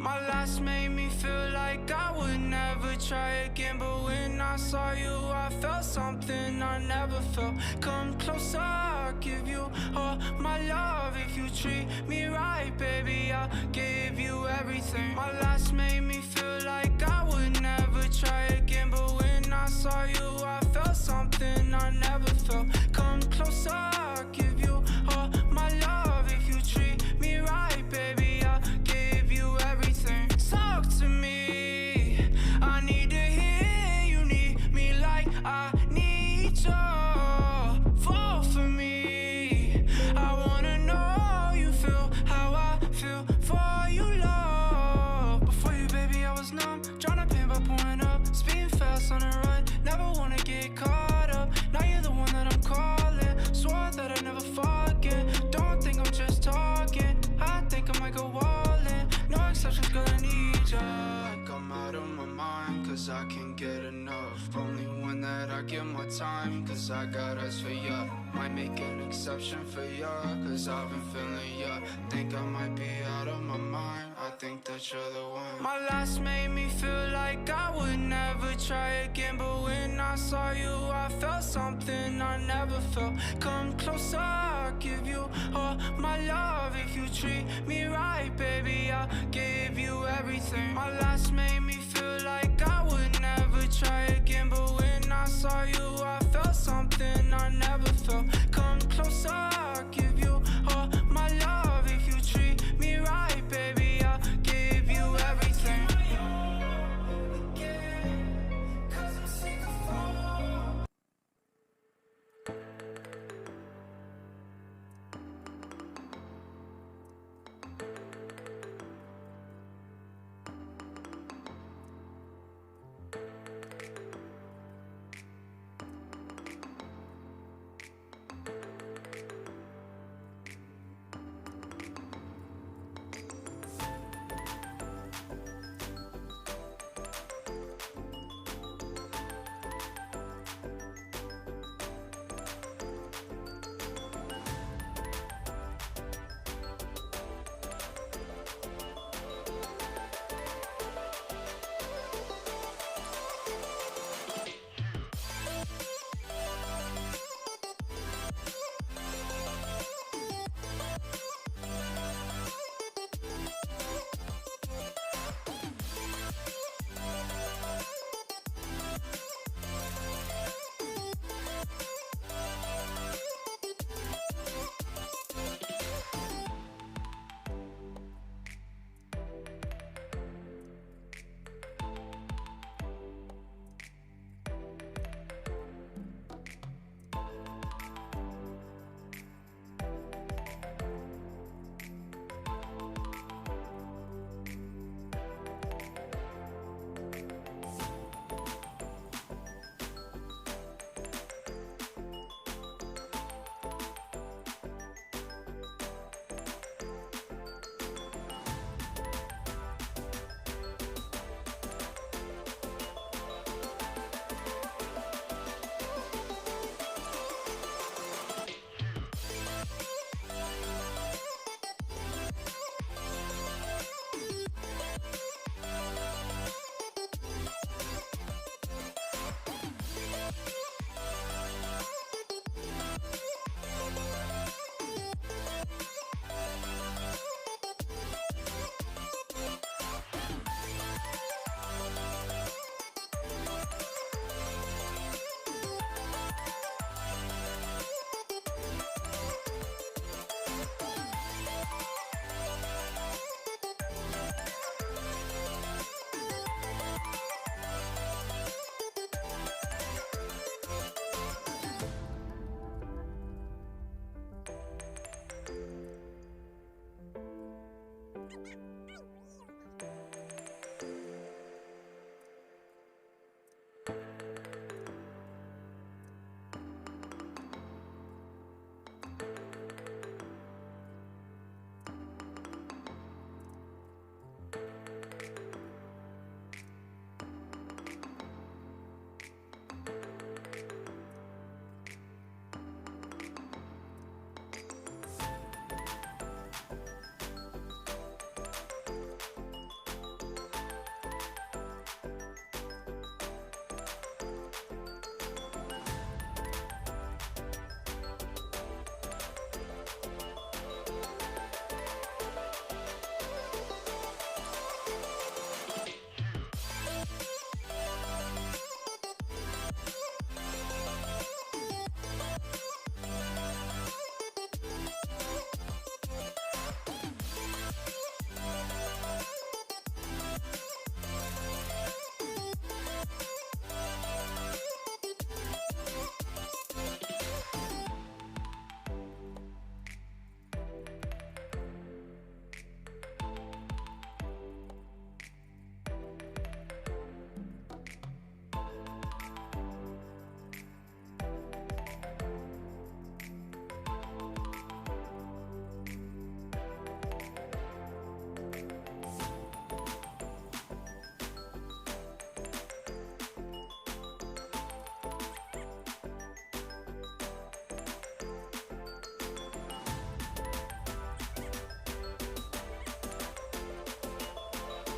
My last made me feel like I would never try again, but when I saw you, I felt something I never felt. Come closer, I'll give you all my love. If you treat me right, baby, I'll give you everything. My last made me feel like I would never try again, but when I saw you, I felt something I never felt. Come closer, I'll give you all my love. If you treat me right, baby, I'll give you everything. Talk to me, I need to hear you need me like I need you. Fall for me, I wanna know you feel how I feel for you, love. Before you, baby, I was numb, tryna pain by pouring up, speeding fast on the run, never wanna get caught up. Now you're the one that I'm calling, swore that I'd never forget. Don't think I'm just talking, I think I might go all in. No exceptions, girl, I need ya. Like I'm out of my mind, cause I can't get enough. Only one that I give my time, cause I got eyes for ya. Might make an exception for ya, cause I've been feeling ya. Think I might be out of my mind, I think that you're the one. My last made me feel like I would never try again, but when I saw you, I felt something I never felt. Come closer, I'll give you all my love. If you treat me right, baby, I'll give you everything. My last made me feel like I would never try again, but when I saw you,